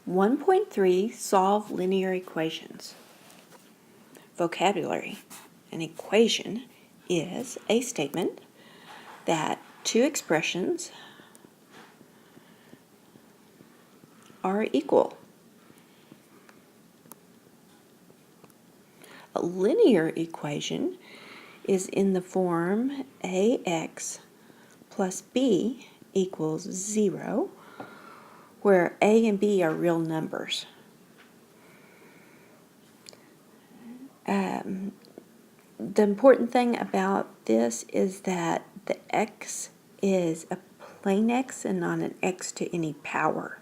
1.3 Solve linear equations. Vocabulary. An equation is a statement that two expressions are equal. A linear equation is in the form ax plus b equals 0, where a and b are real numbers. The important thing about this is that the x is a plain x and not an x to any power.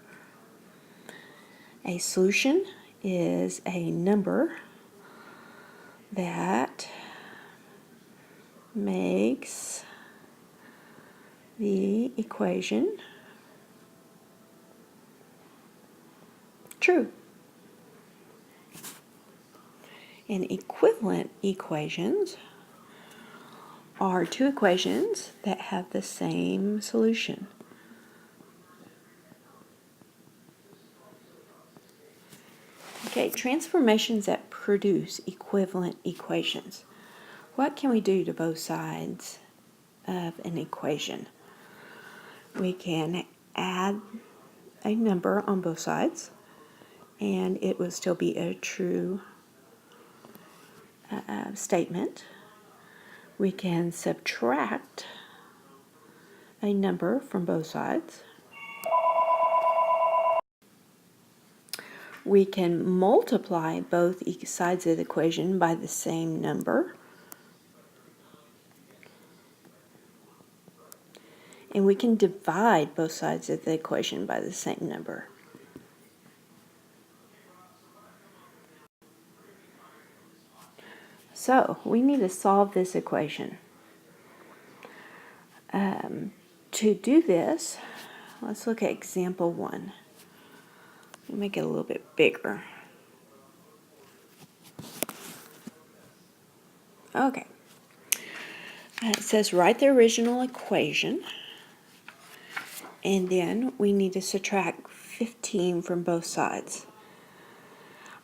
A solution is a number that makes the equation true. And equivalent equations are two equations that have the same solution. Okay, transformations that produce equivalent equations. What can we do to both sides of an equation? We can add a number on both sides, and it will still be a true statement. We can subtract a number from both sides. We can multiply both sides of the equation by the same number. And we can divide both sides of the equation by the same number. So we need to solve this equation. To do this, let's look at example 1. Make it a little bit bigger. Okay. It says write the original equation, and then we need to subtract 15 from both sides.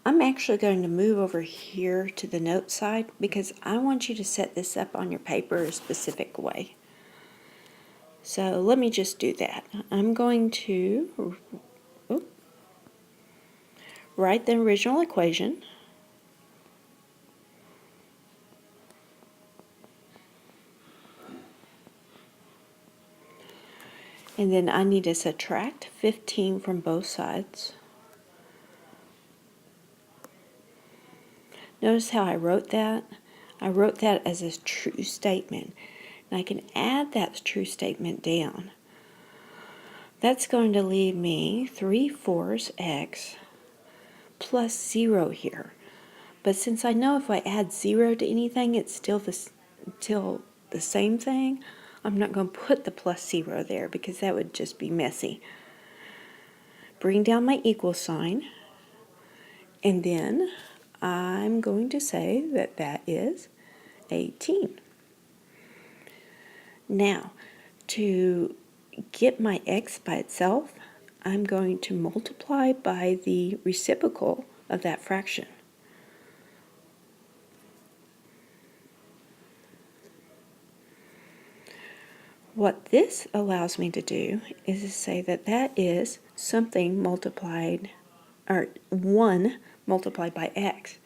I'm actually going to move over here to the note side because I want you to set this up on your paper a specific way. So let me just do that. I'm going to write the original equation. And then I need to subtract 15 from both sides. Notice how I wrote that? I wrote that as a true statement. And I can add that true statement down. That's going to leave me 3/4 x plus 0 here. But since I know if I add 0 to anything, it's still the same thing, I'm not going to put the plus 0 there because that would just be messy. Bring down my equal sign, and then I'm going to say that that is 18. Now, to get my x by itself, I'm going to multiply by the reciprocal of that fraction. What this allows me to do is to say that that is something multiplied, or 1 multiplied by x.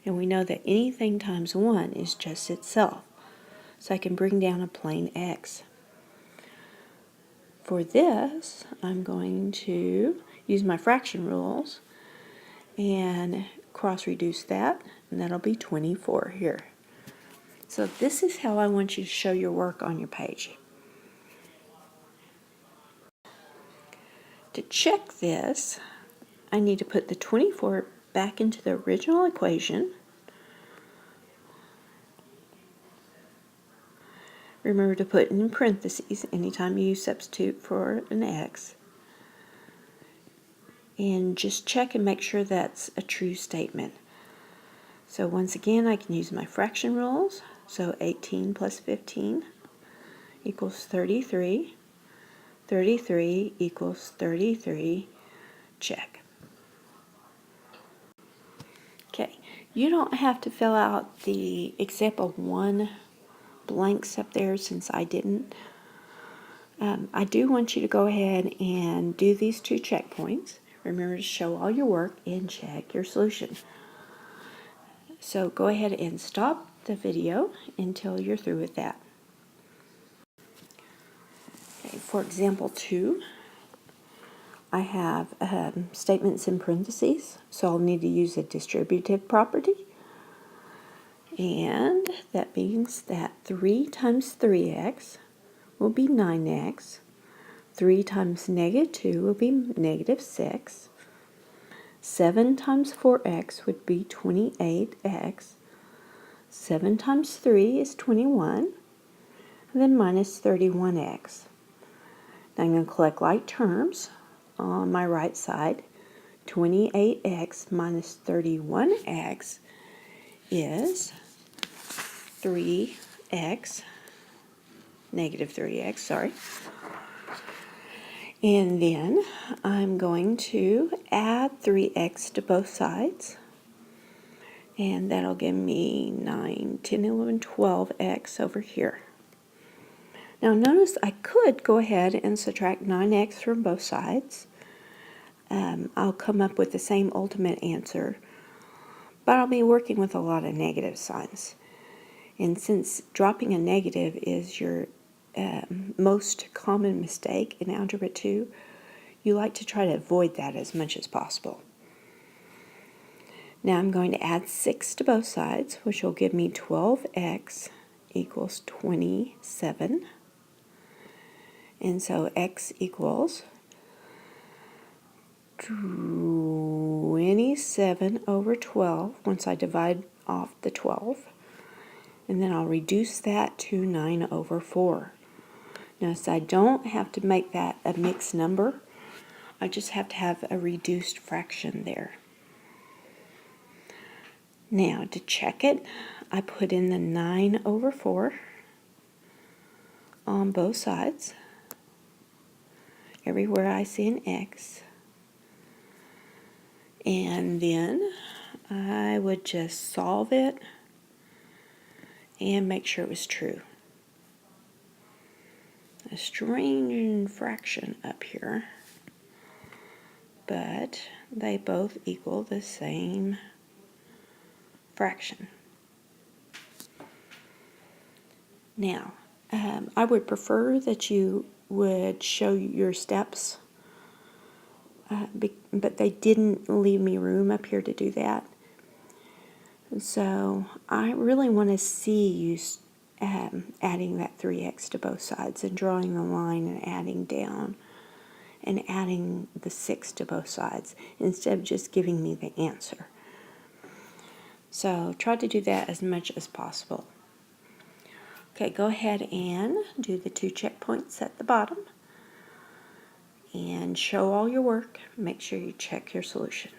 And we know that anything times 1 is just itself. So I can bring down a plain x. For this, I'm going to use my fraction rules and cross-reduce that, and that'll be 24 here. So this is how I want you to show your work on your page. To check this, I need to put the 24 back into the original equation. Remember to put in parentheses anytime you substitute for an x. And just check and make sure that's a true statement. So once again, I can use my fraction rules. So 18 plus 15 equals 33. 33 equals 33. Check. You don't have to fill out the example 1 blanks up there since I didn't. I do want you to go ahead and do these 2 checkpoints. Remember to show all your work and check your solution. So go ahead and stop the video until you're through with that. Okay, for example 2, I have statements in parentheses, so I'll need to use a distributive property. And that means that 3 times 3x will be 9x. 3 times negative 2 will be negative 6. 7 times 4x would be 28x. 7 times 3 is 21. And then minus 31x. Now I'm going to collect like terms on my right side. 28x minus 31x is 3x, negative 3x, sorry. And then I'm going to add 3x to both sides. And that'll give me 9, 10, 11, 12x over here. Now notice I could go ahead and subtract 9x from both sides. I'll come up with the same ultimate answer, but I'll be working with a lot of negative signs. And since dropping a negative is your most common mistake in Algebra 2, you like to try to avoid that as much as possible. Now I'm going to add 6 to both sides, which will give me 12x equals 27. And so x equals 27 over 12 once I divide off the 12. And then I'll reduce that to 9 over 4. Notice I don't have to make that a mixed number. I just have to have a reduced fraction there. Now to check it, I put in the 9 over 4 on both sides. Everywhere I see an x. And then I would just solve it and make sure it was true. A strange fraction up here, but they both equal the same fraction. Now, I would prefer that you would show your steps, but they didn't leave me room up here to do that. So I really want to see you adding that 3x to both sides and drawing the line and adding down and adding the 6 to both sides instead of just giving me the answer. So try to do that as much as possible. Okay, go ahead and do the 2 checkpoints at the bottom and show all your work. Make sure you check your solution.